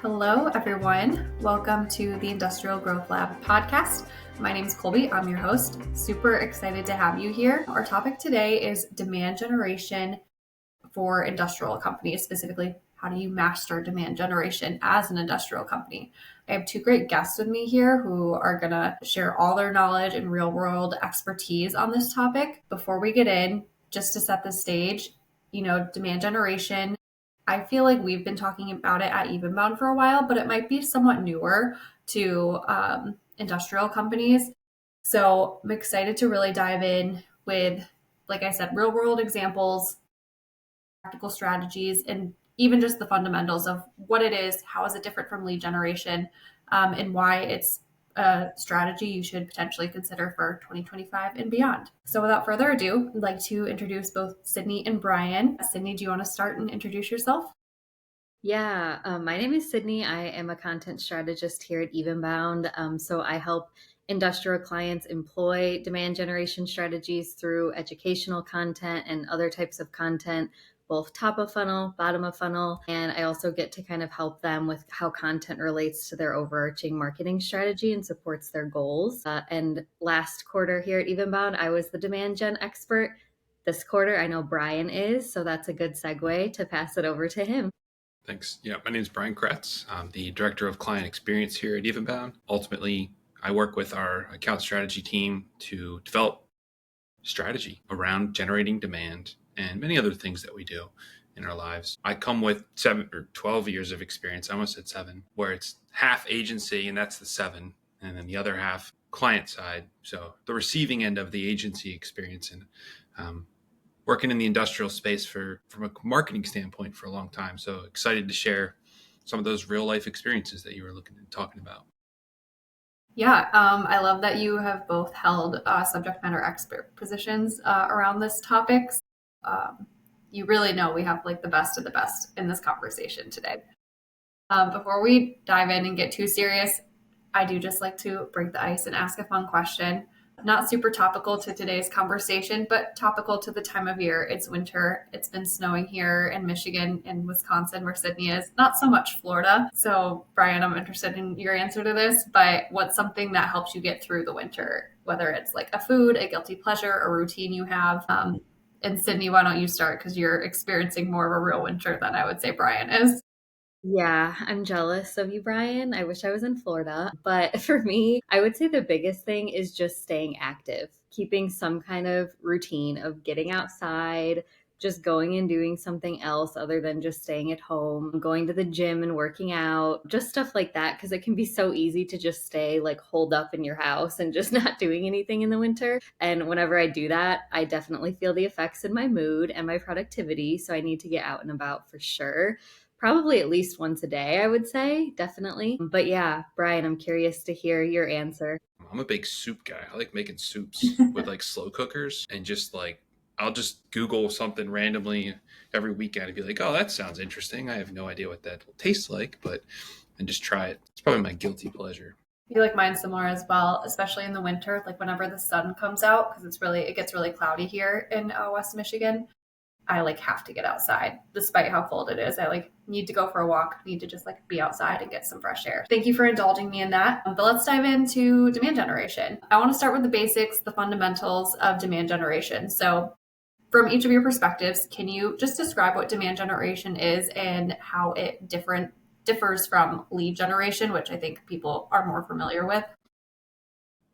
Hello, everyone. Welcome to the Industrial Growth Lab podcast. My name is Colby. I'm your host. Super excited to have you here. Our topic today is demand generation for industrial companies, specifically, how do you master demand generation as an industrial company? I have two great guests with me here who are going to share all their knowledge and real world expertise on this topic. Before we get in, just to set the stage, demand generation, I feel like we've been talking about it at Evenbound for a while, but it might be somewhat newer to industrial companies. So I'm excited to really dive in with, like I said, real world examples, practical strategies, and even just the fundamentals of what it is, how is it different from lead generation, and why it's a strategy you should potentially consider for 2025 and beyond. So without further ado, I'd like to introduce both Sydney and Brian. Sydney, do you want to start and introduce yourself? Yeah, my name is Sydney. I am a content strategist here at Evenbound. So I help industrial clients employ demand generation strategies through educational content and other types of content, both top of funnel, bottom of funnel. And I also get to kind of help them with how content relates to their overarching marketing strategy and supports their goals. And last quarter here at Evenbound, I was the demand gen expert. This quarter, I know Brian is, so that's a good segue to pass it over to him. Thanks. Yeah, my name is Brian Kretz. I'm the Director of Client Experience here at Evenbound. Ultimately, I work with our account strategy team to develop strategy around generating demand and many other things that we do in our lives. I come with 7 or 12 years of experience. I almost said 7, where it's half agency, and that's the 7, and then the other half client side. So the receiving end of the agency experience and working in the industrial space from a marketing standpoint for a long time. So excited to share some of those real life experiences that you were talking about. Yeah, I love that you have both held subject matter expert positions around this topic. You really know we have like the best of the best in this conversation today. Before we dive in and get too serious, I do just like to break the ice and ask a fun question. Not super topical to today's conversation, but topical to the time of year. It's winter. It's been snowing here in Michigan and Wisconsin, where Sydney is. Not so much Florida. So, Brian, I'm interested in your answer to this, but what's something that helps you get through the winter? Whether it's like a food, a guilty pleasure, a routine you have. And Sydney, why don't you start? Because you're experiencing more of a real winter than I would say Brian is. Yeah, I'm jealous of you, Brian. I wish I was in Florida. But for me, I would say the biggest thing is just staying active, keeping some kind of routine of getting outside, just going and doing something else other than just staying at home, going to the gym and working out, just stuff like that. Cause it can be so easy to just stay like holed up in your house and just not doing anything in the winter. And whenever I do that, I definitely feel the effects in my mood and my productivity. So I need to get out and about for sure. Probably at least once a day, I would say, definitely. But yeah, Brian, I'm curious to hear your answer. I'm a big soup guy. I like making soups with like slow cookers and just like I'll just Google something randomly every weekend and be like, oh, that sounds interesting. I have no idea what that will taste like, but and just try it. It's probably my guilty pleasure. I feel like mine's similar as well, especially in the winter, like whenever the sun comes out, because it gets really cloudy here in West Michigan. I like have to get outside despite how cold it is. I like need to go for a walk, need to just like be outside and get some fresh air. Thank you for indulging me in that. But let's dive into demand generation. I want to start with the basics, the fundamentals of demand generation. So from each of your perspectives, can you just describe what demand generation is and how it differs from lead generation, which I think people are more familiar with?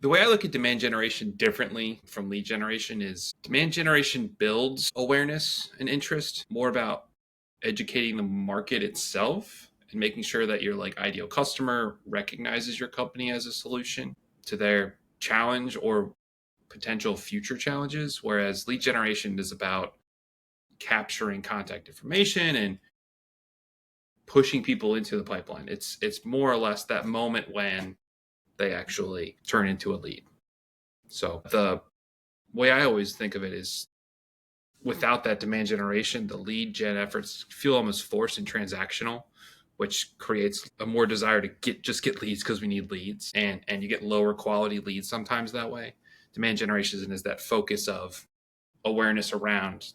The way I look at demand generation differently from lead generation is demand generation builds awareness and interest, more about educating the market itself and making sure that your like ideal customer recognizes your company as a solution to their challenge or potential future challenges. Whereas lead generation is about capturing contact information and pushing people into the pipeline. It's more or less that moment when they actually turn into a lead. So the way I always think of it is without that demand generation, the lead gen efforts feel almost forced and transactional, which creates a more desire to get leads because we need leads, and you get lower quality leads sometimes that way. Demand generation is that focus of awareness around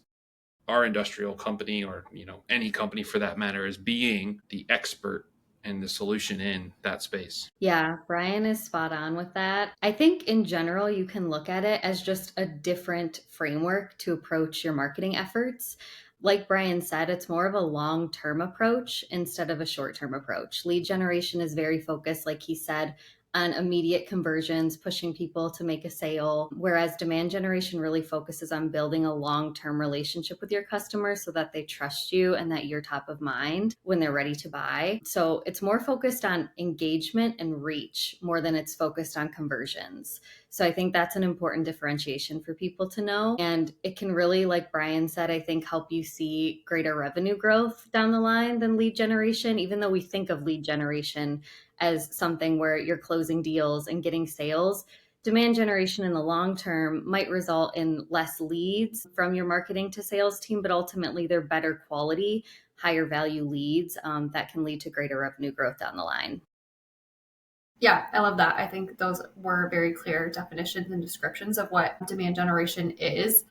our industrial company, or any company for that matter, as being the expert and the solution in that space. Yeah, Brian is spot on with that. I think in general, you can look at it as just a different framework to approach your marketing efforts. Like Brian said, it's more of a long-term approach instead of a short-term approach. Lead generation is very focused, like he said, on immediate conversions, pushing people to make a sale, whereas demand generation really focuses on building a long-term relationship with your customers so that they trust you and that you're top of mind when they're ready to buy. So it's more focused on engagement and reach more than it's focused on conversions. So I think that's an important differentiation for people to know. And it can really, like Brian said, I think help you see greater revenue growth down the line than lead generation, even though we think of lead generation as something where you're closing deals and getting sales. Demand generation in the long term might result in less leads from your marketing to sales team, but ultimately they're better quality, higher value leads that can lead to greater revenue growth down the line. Yeah, I love that. I think those were very clear definitions and descriptions of what demand generation is.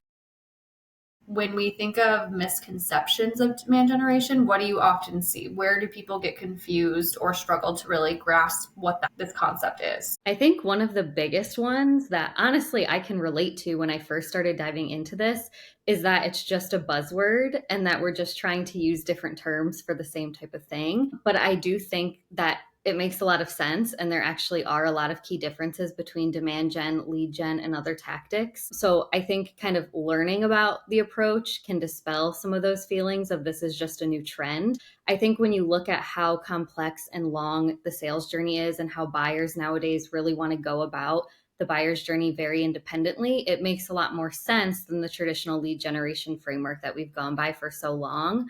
When we think of misconceptions of demand generation, what do you often see? Where do people get confused or struggle to really grasp what this concept is? I think one of the biggest ones that honestly I can relate to when I first started diving into this is that it's just a buzzword and that we're just trying to use different terms for the same type of thing. But I do think that it makes a lot of sense. And there actually are a lot of key differences between demand gen, lead gen, and other tactics. So I think kind of learning about the approach can dispel some of those feelings of this is just a new trend. I think when you look at how complex and long the sales journey is and how buyers nowadays really want to go about the buyer's journey very independently, it makes a lot more sense than the traditional lead generation framework that we've gone by for so long.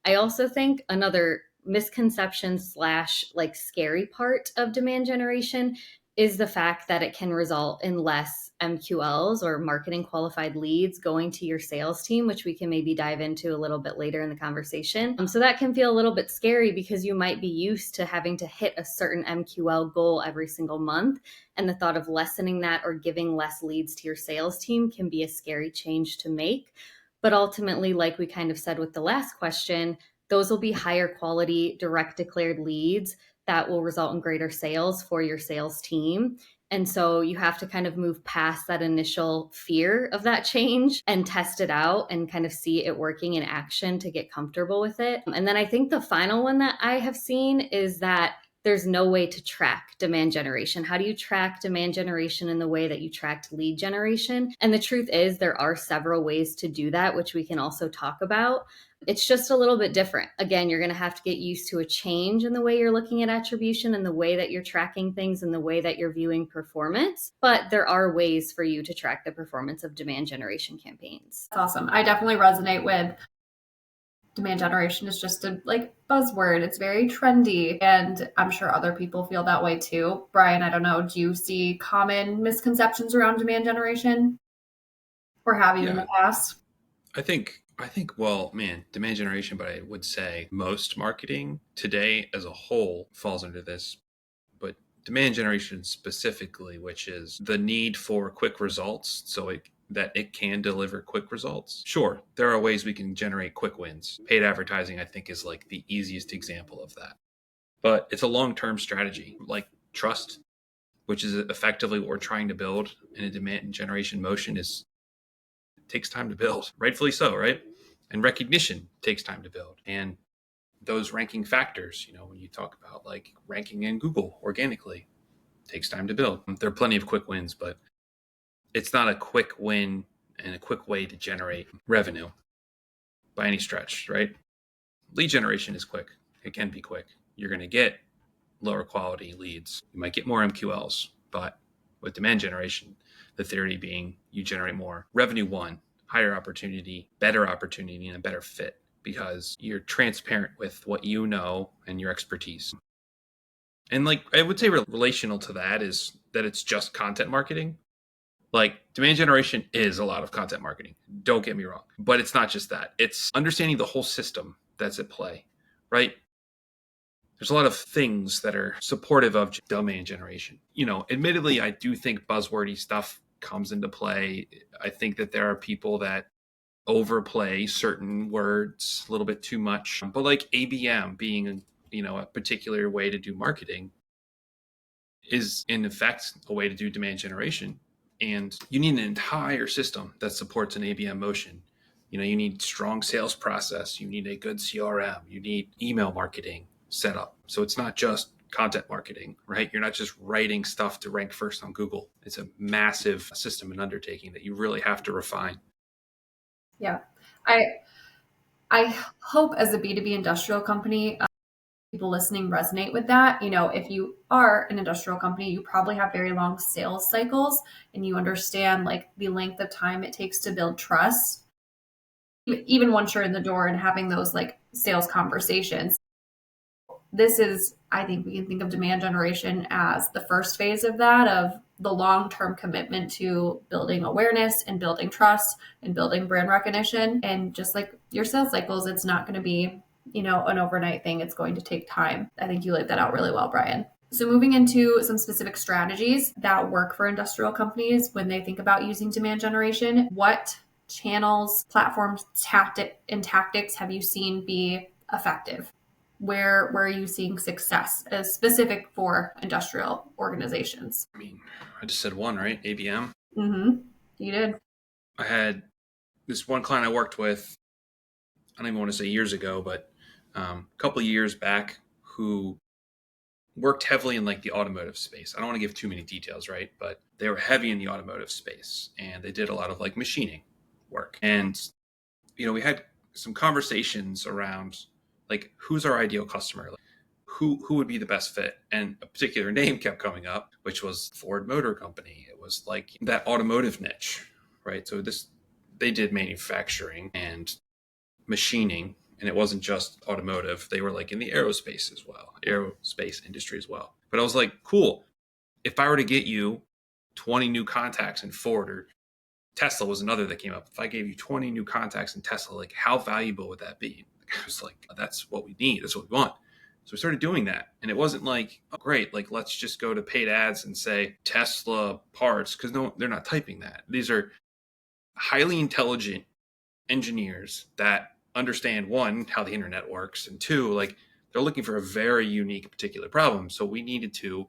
I also think another misconception slash like scary part of demand generation is the fact that it can result in less MQLs or marketing qualified leads going to your sales team, which we can maybe dive into a little bit later in the conversation. So that can feel a little bit scary because you might be used to having to hit a certain MQL goal every single month. And the thought of lessening that or giving less leads to your sales team can be a scary change to make. But ultimately, like we kind of said with the last question, those will be higher quality, direct declared leads that will result in greater sales for your sales team. And so you have to kind of move past that initial fear of that change and test it out and kind of see it working in action to get comfortable with it. And then I think the final one that I have seen is that there's no way to track demand generation. How do you track demand generation in the way that you tracked lead generation? And the truth is there are several ways to do that, which we can also talk about. It's just a little bit different. Again, you're going to have to get used to a change in the way you're looking at attribution and the way that you're tracking things and the way that you're viewing performance. But there are ways for you to track the performance of demand generation campaigns. That's awesome. I definitely resonate with demand generation is just a buzzword. It's very trendy. And I'm sure other people feel that way too. Brian, I don't know. Do you see common misconceptions around demand generation? Or have you in the past? I think, well, man, demand generation, but I would say most marketing today as a whole falls under this. But demand generation specifically, which is the need for quick results, so that it can deliver quick results. Sure, there are ways we can generate quick wins. Paid advertising, I think, is like the easiest example of that. But it's a long-term strategy, like trust, which is effectively what we're trying to build in a demand generation motion takes time to build, rightfully so, right? And recognition takes time to build. And those ranking factors, when you talk about like ranking in Google organically, takes time to build. There are plenty of quick wins, but it's not a quick win and a quick way to generate revenue by any stretch, right? Lead generation is quick. It can be quick. You're going to get lower quality leads. You might get more MQLs, but with demand generation, the theory being you generate more revenue, higher opportunity, better opportunity, and a better fit because you're transparent with what you know and your expertise. And I would say relational to that is that it's just content marketing. Demand generation is a lot of content marketing. Don't get me wrong, but it's not just that. It's understanding the whole system that's at play, right? There's a lot of things that are supportive of demand generation. Admittedly, I do think buzzwordy stuff comes into play. I think that there are people that overplay certain words a little bit too much, but like ABM being a particular way to do marketing is in effect a way to do demand generation. And you need an entire system that supports an ABM motion. You need strong sales process. You need a good CRM. You need email marketing set up. So it's not just content marketing, right? You're not just writing stuff to rank first on Google. It's a massive system and undertaking that you really have to refine. Yeah. I hope as a B2B industrial company, people listening resonate with that. If you are an industrial company, you probably have very long sales cycles and you understand like the length of time it takes to build trust, even once you're in the door and having those like sales conversations. I think we can think of demand generation as the first phase of that, of the long-term commitment to building awareness and building trust and building brand recognition. And just like your sales cycles, it's not going to be, an overnight thing. It's going to take time. I think you laid that out really well, Brian. So moving into some specific strategies that work for industrial companies when they think about using demand generation, what channels, platforms, tactics have you seen be effective? Where are you seeing success as specific for industrial organizations? I just said one, right? ABM. Mm-hmm. You did. I had this one client I worked with, I don't even want to say years ago, but a couple of years back, who worked heavily in like the automotive space. I don't want to give too many details, right? But they were heavy in the automotive space and they did a lot of like machining work. And, we had some conversations around like, who's our ideal customer? Like, who would be the best fit? And a particular name kept coming up, which was Ford Motor Company. It was like that automotive niche, right? So they did manufacturing and machining, and it wasn't just automotive. They were like in the aerospace industry as well. But I was like, cool. If I were to get you 20 new contacts in Ford, or Tesla was another that came up. If I gave you 20 new contacts in Tesla, like how valuable would that be? I was like, that's what we need. That's what we want. So we started doing that. And it wasn't like, oh, great, like let's just go to paid ads and say Tesla parts, because no, they're not typing that. These are highly intelligent engineers that understand, one, how the internet works, and two, like they're looking for a very unique particular problem. So we needed to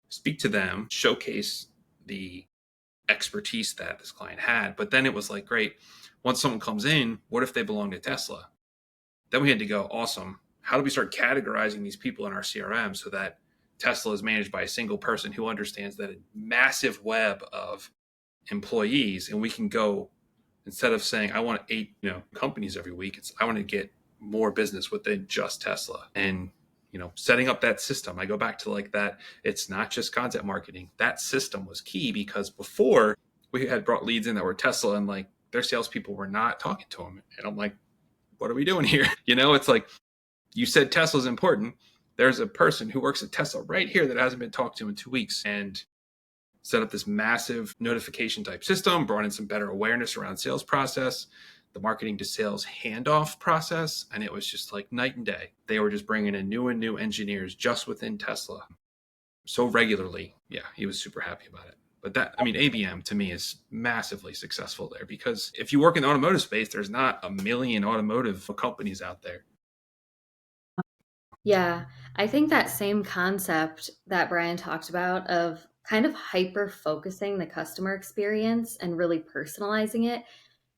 speak to them, showcase the expertise that this client had. But then it was like, great, once someone comes in, what if they belong to Tesla? Then we had to go, awesome, how do we start categorizing these people in our CRM so that Tesla is managed by a single person who understands that a massive web of employees, and we can go, instead of saying I want 8 companies every week, I want to get more business within just Tesla. And setting up that system, I go back to like that, it's not just content marketing. That system was key, because before we had brought leads in that were Tesla and like their salespeople were not talking to them. And I'm like, what are we doing here? It's like, you said Tesla's important. There's a person who works at Tesla right here that hasn't been talked to in 2 weeks, and set up this massive notification type system, brought in some better awareness around sales process, the marketing to sales handoff process. And it was just like night and day. They were just bringing in new and new engineers just within Tesla so regularly. Yeah, he was super happy about it. But ABM to me is massively successful there, because if you work in the automotive space, there's not a million automotive companies out there. Yeah, I think that same concept that Brian talked about of kind of hyper focusing the customer experience and really personalizing it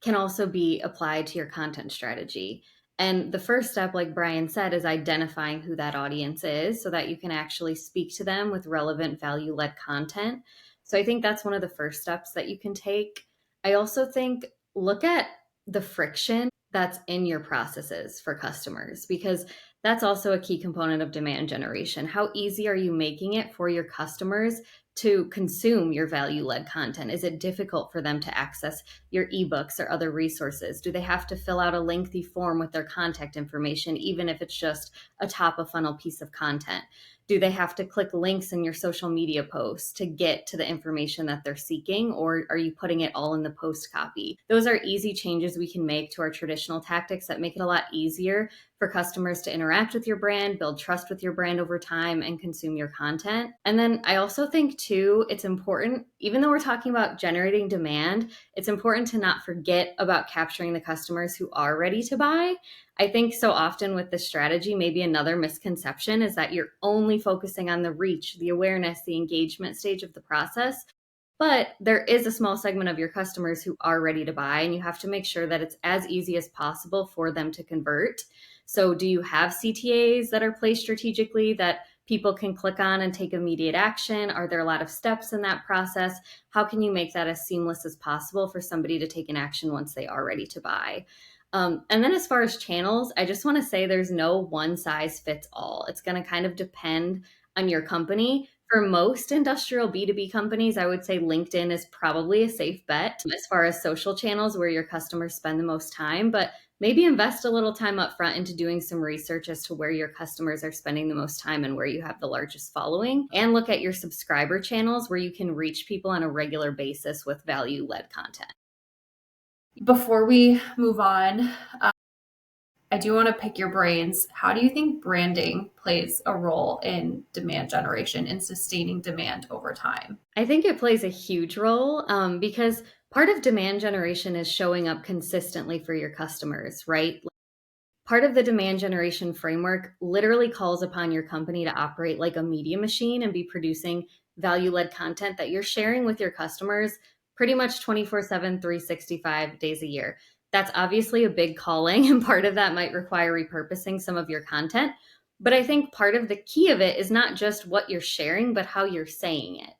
can also be applied to your content strategy. And the first step, like Brian said, is identifying who that audience is so that you can actually speak to them with relevant value-led content. So I think that's one of the first steps that you can take. I also think look at the friction that's in your processes for customers, because that's also a key component of demand generation. How easy are you making it for your customers to consume your value-led content? Is it difficult for them to access your ebooks or other resources? Do they have to fill out a lengthy form with their contact information, even if it's just a top of funnel piece of content? Do they have to click links in your social media posts to get to the information that they're seeking, or are you putting it all in the post copy? Those are easy changes we can make to our traditional tactics that make it a lot easier for customers to interact with your brand, build trust with your brand over time, and consume your content. And then I also think too, it's important, even though we're talking about generating demand, it's important to not forget about capturing the customers who are ready to buy. I think so often with this strategy, maybe another misconception is that you're only focusing on the reach, the awareness, the engagement stage of the process. But there is a small segment of your customers who are ready to buy, and you have to make sure that it's as easy as possible for them to convert. So do you have CTAs that are placed strategically that people can click on and take immediate action? Are there a lot of steps in that process? How can you make that as seamless as possible for somebody to take an action once they are ready to buy? And then as far as channels, I just want to say there's no one size fits all. It's going to kind of depend on your company. For most industrial B2B companies, I would say LinkedIn is probably a safe bet as far as social channels where your customers spend the most time, but maybe invest a little time up front into doing some research as to where your customers are spending the most time and where you have the largest following, and look at your subscriber channels where you can reach people on a regular basis with value-led content. Before we move on, I do want to pick your brains. How do you think branding plays a role in demand generation and sustaining demand over time? I think it plays a huge role because part of demand generation is showing up consistently for your customers, right? Part of the demand generation framework literally calls upon your company to operate like a media machine and be producing value-led content that you're sharing with your customers pretty much 24/7, 365 days a year. That's obviously a big calling, and part of that might require repurposing some of your content. But I think part of the key of it is not just what you're sharing, but how you're saying it.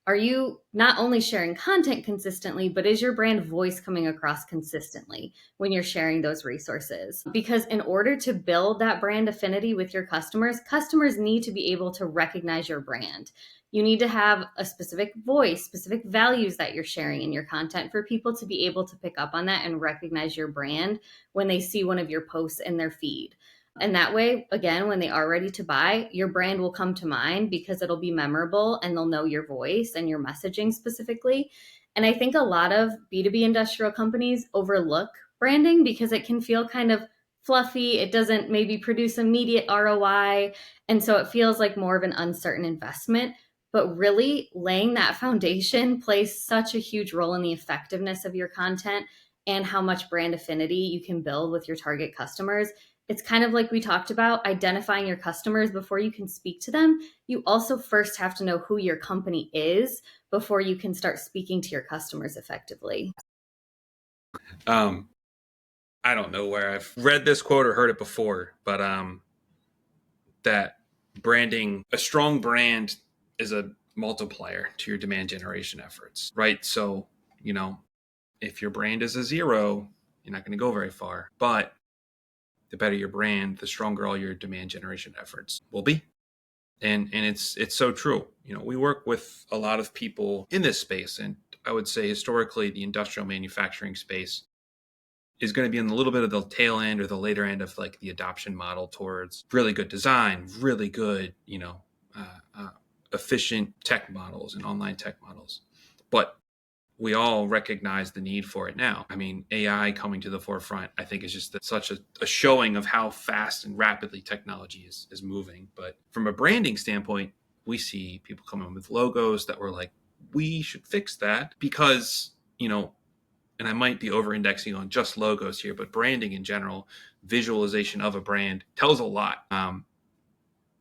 Are you not only sharing content consistently, but is your brand voice coming across consistently when you're sharing those resources? Because in order to build that brand affinity with your customers, customers need to be able to recognize your brand. You need to have a specific voice, specific values that you're sharing in your content for people to be able to pick up on that and recognize your brand when they see one of your posts in their feed. And that way, again, when they are ready to buy, your brand will come to mind because it'll be memorable and they'll know your voice and your messaging specifically. And I think a lot of B2B industrial companies overlook branding because it can feel kind of fluffy. It doesn't maybe produce immediate ROI. And so it feels like more of an uncertain investment. But really, laying that foundation plays such a huge role in the effectiveness of your content and how much brand affinity you can build with your target customers. It's kind of like we talked about identifying your customers before you can speak to them. You also first have to know who your company is before you can start speaking to your customers effectively. I don't know where I've read this quote or heard it before, but that branding, a strong brand is a multiplier to your demand generation efforts, right? So, if your brand is a 0, you're not going to go very far. But the better your brand, the stronger all your demand generation efforts will be. And it's so true. We work with a lot of people in this space, and I would say historically the industrial manufacturing space is going to be in a little bit of the tail end or the later end of like the adoption model towards really good design, really good, efficient tech models and online tech models. But we all recognize the need for it now. I mean, AI coming to the forefront, I think is just such a showing of how fast and rapidly technology is moving. But from a branding standpoint, we see people come in with logos that were like, we should fix that because, and I might be over-indexing on just logos here, but branding in general, visualization of a brand tells a lot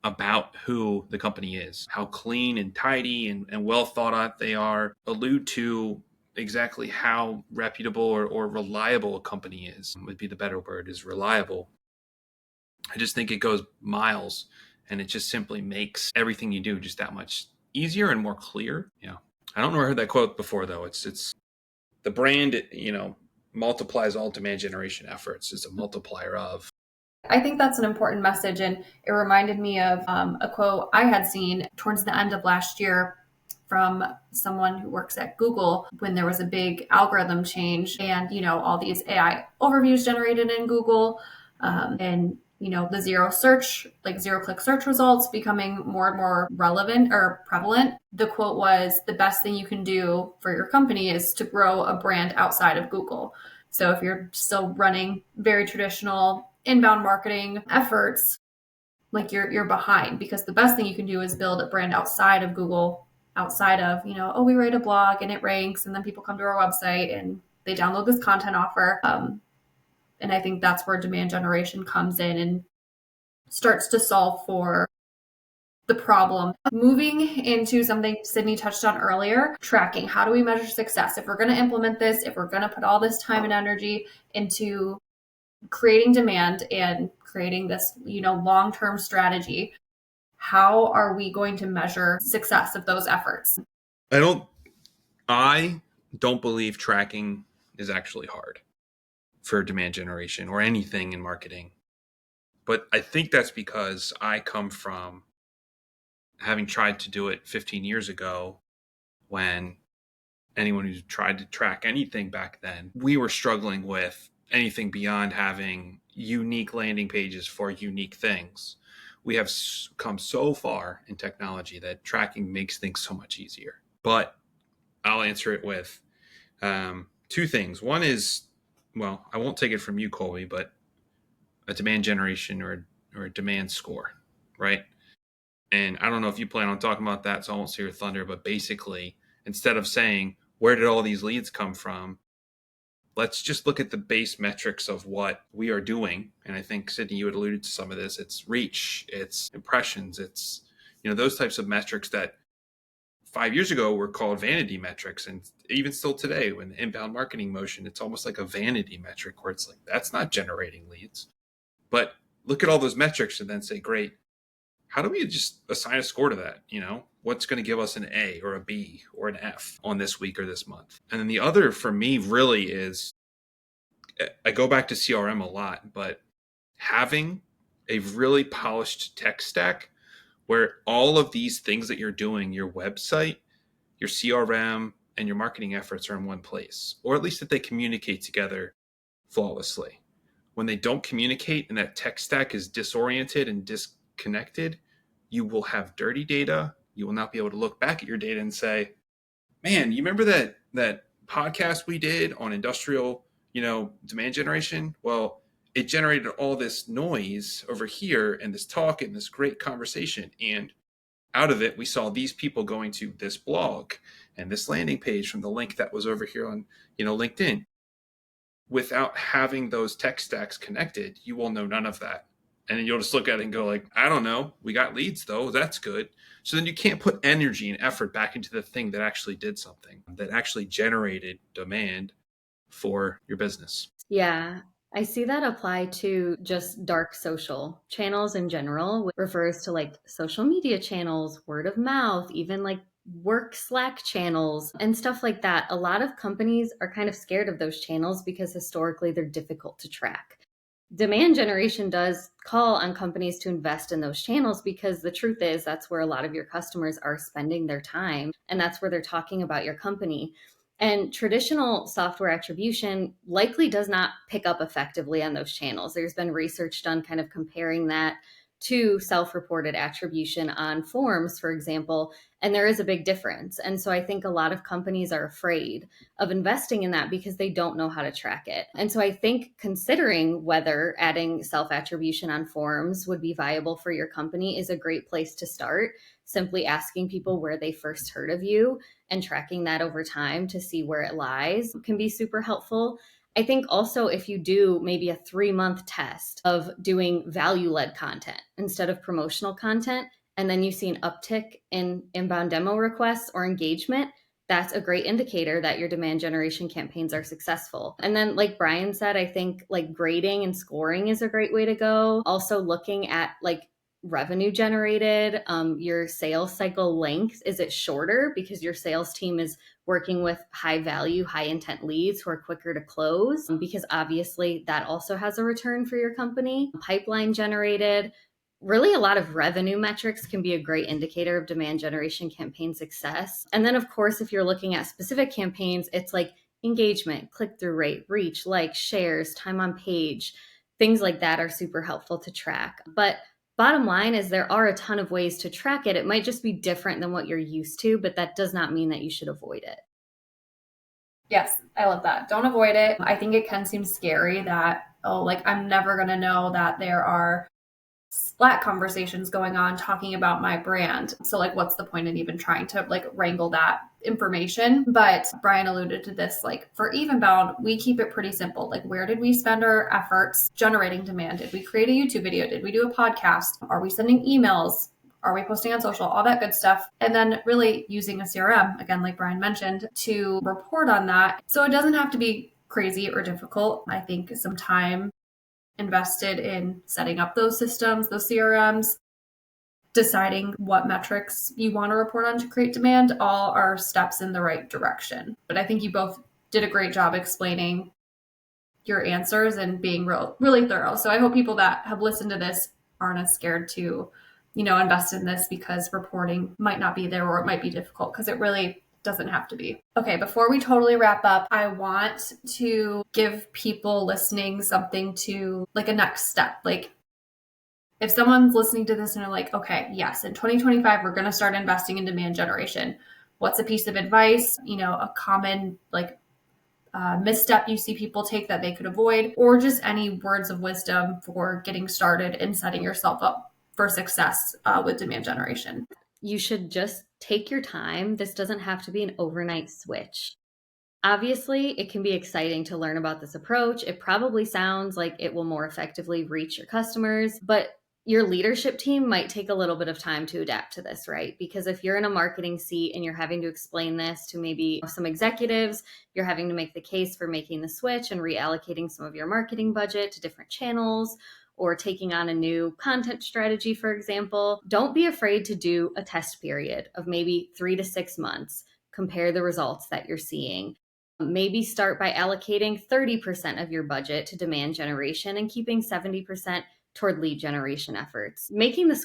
about who the company is, how clean and tidy and well thought out they are, allude to exactly how reputable or reliable a company is, would be the better word, is reliable. I just think it goes miles, and it just simply makes everything you do just that much easier and more clear. Yeah. I don't know where I heard that quote before, though. It's the brand, multiplies all demand generation efforts. It's a multiplier of. I think that's an important message. And it reminded me of a quote I had seen towards the end of last year from someone who works at Google when there was a big algorithm change and, all these AI overviews generated in Google and, the zero click search results becoming more and more relevant or prevalent. The quote was, the best thing you can do for your company is to grow a brand outside of Google. So if you're still running very traditional inbound marketing efforts, like you're behind, because the best thing you can do is build a brand outside of Google outside of, oh, we write a blog and it ranks and then people come to our website and they download this content offer. And I think that's where demand generation comes in and starts to solve for the problem. Moving into something Sydney touched on earlier, tracking. How do we measure success? If we're going to implement this, if we're going to put all this time and energy into creating demand and creating this, long-term strategy, how are we going to measure success of those efforts? I don't believe tracking is actually hard for demand generation or anything in marketing. But I think that's because I come from having tried to do it 15 years ago, when anyone who tried to track anything back then, we were struggling with anything beyond having unique landing pages for unique things. We have come so far in technology that tracking makes things so much easier. But I'll answer it with two things. One is, well, I won't take it from you, Colby, but a demand generation or a demand score, right? And I don't know if you plan on talking about that, so I won't steal your thunder, but basically, instead of saying, where did all these leads come from? Let's just look at the base metrics of what we are doing. And I think, Sydney, you had alluded to some of this. It's reach, it's impressions, it's, those types of metrics that 5 years ago were called vanity metrics. And even still today, when the inbound marketing motion, it's almost like a vanity metric where it's like, that's not generating leads. But look at all those metrics and then say, great, how do we just assign a score to that? What's going to give us an A or a B or an F on this week or this month? And then the other for me really is, I go back to CRM a lot, but having a really polished tech stack where all of these things that you're doing, your website, your CRM, and your marketing efforts are in one place, or at least that they communicate together flawlessly. When they don't communicate and that tech stack is disoriented and disconnected, you will have dirty data. You will not be able to look back at your data and say, man, you remember that podcast we did on industrial, demand generation? Well, it generated all this noise over here and this talk and this great conversation. And out of it, we saw these people going to this blog and this landing page from the link that was over here on, LinkedIn. Without having those tech stacks connected, you will know none of that. And then you'll just look at it and go like, I don't know. We got leads though. That's good. So then you can't put energy and effort back into the thing that actually did something, that actually generated demand for your business. Yeah. I see that apply to just dark social channels in general, which refers to like social media channels, word of mouth, even like work Slack channels and stuff like that. A lot of companies are kind of scared of those channels because historically they're difficult to track. Demand generation does call on companies to invest in those channels because the truth is that's where a lot of your customers are spending their time and that's where they're talking about your company. And traditional software attribution likely does not pick up effectively on those channels. There's been research done kind of comparing that to self-reported attribution on forums, for example, and there is a big difference. And so I think a lot of companies are afraid of investing in that because they don't know how to track it. And so I think considering whether adding self-attribution on forums would be viable for your company is a great place to start. Simply asking people where they first heard of you and tracking that over time to see where it lies can be super helpful. I think also if you do maybe a 3-month test of doing value-led content instead of promotional content, and then you see an uptick in inbound demo requests or engagement, that's a great indicator that your demand generation campaigns are successful. And then like Brian said, I think like grading and scoring is a great way to go. Also looking at like revenue generated, your sales cycle length, is it shorter because your sales team is working with high value, high intent leads who are quicker to close? Because obviously that also has a return for your company. Pipeline generated, really a lot of revenue metrics can be a great indicator of demand generation campaign success. And then of course, if you're looking at specific campaigns, it's like engagement, click-through rate, reach, likes, shares, time on page, things like that are super helpful to track. But bottom line is there are a ton of ways to track it. It might just be different than what you're used to, but that does not mean that you should avoid it. Yes, I love that. Don't avoid it. I think it can seem scary that, oh, like I'm never going to know that there are Slack conversations going on talking about my brand. So like, what's the point in even trying to like wrangle that information? But Brian alluded to this, like for Evenbound, we keep it pretty simple. Like, where did we spend our efforts generating demand? Did we create a YouTube video? Did we do a podcast? Are we sending emails? Are we posting on social? All that good stuff. And then really using a CRM, again, like Brian mentioned, to report on that. So it doesn't have to be crazy or difficult. I think some time invested in setting up those systems, those CRMs, deciding what metrics you want to report on to create demand, all are steps in the right direction. But I think you both did a great job explaining your answers and being really thorough. So I hope people that have listened to this aren't as scared to, invest in this because reporting might not be there or it might be difficult, because it really doesn't have to be. Okay, before we totally wrap up, I want to give people listening something to, like, a next step. Like, if someone's listening to this and they're like, okay, yes, in 2025, we're going to start investing in demand generation. What's a piece of advice, a common, like, misstep you see people take that they could avoid, or just any words of wisdom for getting started and setting yourself up for success with demand generation? You should just take your time. This doesn't have to be an overnight switch. Obviously, it can be exciting to learn about this approach. It probably sounds like it will more effectively reach your customers, but your leadership team might take a little bit of time to adapt to this, right? Because if you're in a marketing seat and you're having to explain this to maybe some executives, you're having to make the case for making the switch and reallocating some of your marketing budget to different channels, or taking on a new content strategy, for example, don't be afraid to do a test period of maybe 3 to 6 months. Compare the results that you're seeing. Maybe start by allocating 30% of your budget to demand generation and keeping 70% toward lead generation efforts. Making the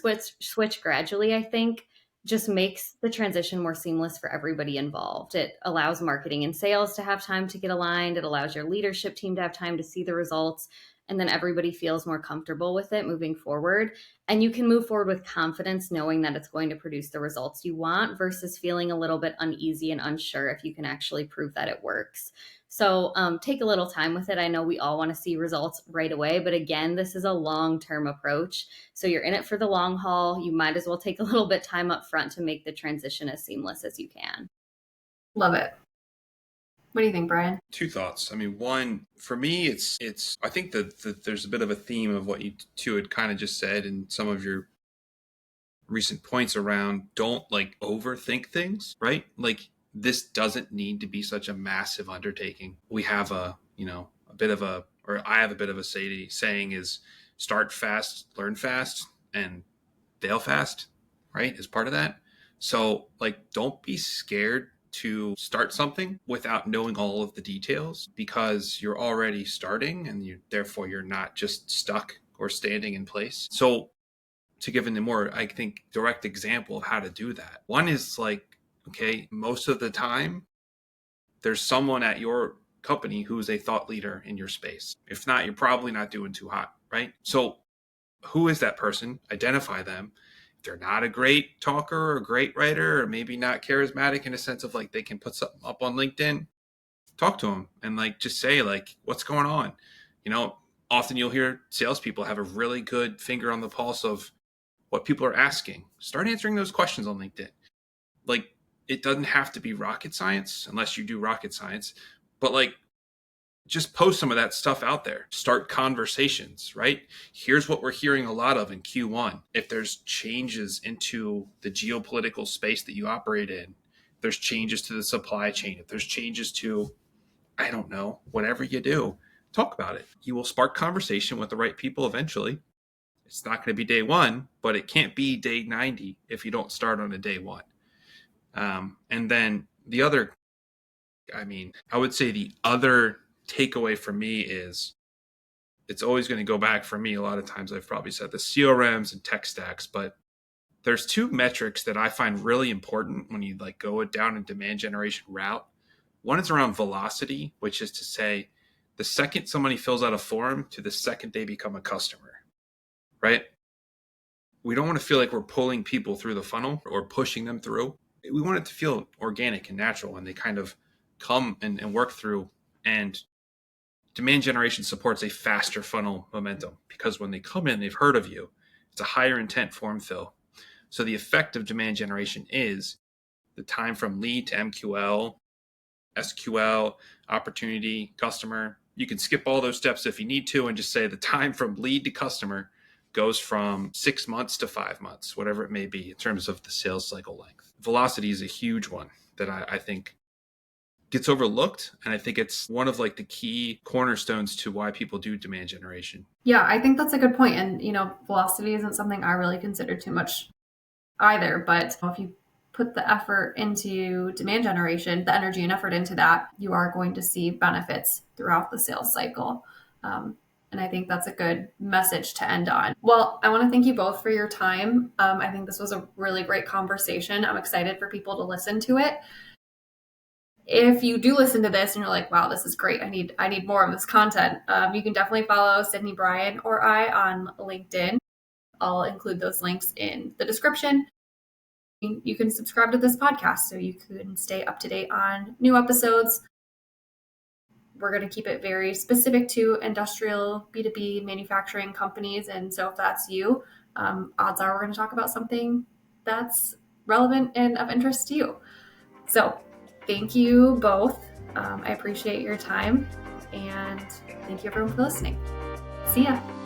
switch gradually, I think, just makes the transition more seamless for everybody involved. It allows marketing and sales to have time to get aligned. It allows your leadership team to have time to see the results. And then everybody feels more comfortable with it moving forward. And you can move forward with confidence, knowing that it's going to produce the results you want, versus feeling a little bit uneasy and unsure if you can actually prove that it works. So take a little time with it. I know we all want to see results right away, but again, this is a long-term approach. So you're in it for the long haul. You might as well take a little bit time up front to make the transition as seamless as you can. Love it. What do you think, Brian? Two thoughts. I mean, one, for me, it's. I think that there's a bit of a theme of what you two had kind of just said, and some of your recent points around don't like overthink things, right? Like, this doesn't need to be such a massive undertaking. We have I have a bit of a saying is start fast, learn fast, and fail fast, right? As part of that. So like, don't be scared to start something without knowing all of the details, because you're already starting and therefore you're not just stuck or standing in place. So to give a more, I think, direct example of how to do that, one is like, okay, most of the time there's someone at your company who's a thought leader in your space. If not, you're probably not doing too hot, right? So who is that person? Identify them. If they're not a great talker or a great writer, or maybe not charismatic in a sense of like they can put something up on LinkedIn, talk to them and like just say like, what's going on? Often you'll hear salespeople have a really good finger on the pulse of what people are asking. Start answering those questions on LinkedIn. Like, it doesn't have to be rocket science unless you do rocket science, but like, just post some of that stuff out there. Start conversations, right? Here's what we're hearing a lot of in Q1. If there's changes into the geopolitical space that you operate in, if there's changes to the supply chain, if there's changes to, I don't know, whatever you do, talk about it. You will spark conversation with the right people eventually. It's not going to be day one, but it can't be day 90 if you don't start on a day one. And then the other, I would say the other takeaway for me is, it's always going to go back for me. A lot of times I've probably said the CRMs and tech stacks, but there's two metrics that I find really important when you like go down a demand generation route. One is around velocity, which is to say the second somebody fills out a form to the second they become a customer, right? We don't want to feel like we're pulling people through the funnel or pushing them through. We want it to feel organic and natural when they kind of come and work through. And demand generation supports a faster funnel momentum, because when they come in, they've heard of you. It's a higher intent form fill. So the effect of demand generation is the time from lead to MQL, SQL, opportunity, customer. You can skip all those steps if you need to and just say the time from lead to customer goes from 6 months to 5 months, whatever it may be in terms of the sales cycle length. Velocity is a huge one that I think gets overlooked. And I think it's one of like the key cornerstones to why people do demand generation. Yeah, I think that's a good point. And, velocity isn't something I really consider too much either. But if you put the effort into demand generation, the energy and effort into that, you are going to see benefits throughout the sales cycle. And I think that's a good message to end on. Well, I want to thank you both for your time. I think this was a really great conversation. I'm excited for people to listen to it. If you do listen to this and you're like, wow, this is great, I need more of this content, you can definitely follow Sydney, Brian, or I on LinkedIn. I'll include those links in the description. You can subscribe to this podcast so you can stay up to date on new episodes. We're going to keep it very specific to industrial B2B manufacturing companies. And so if that's you, odds are we're going to talk about something that's relevant and of interest to you. So thank you both. I appreciate your time, and thank you everyone for listening. See ya.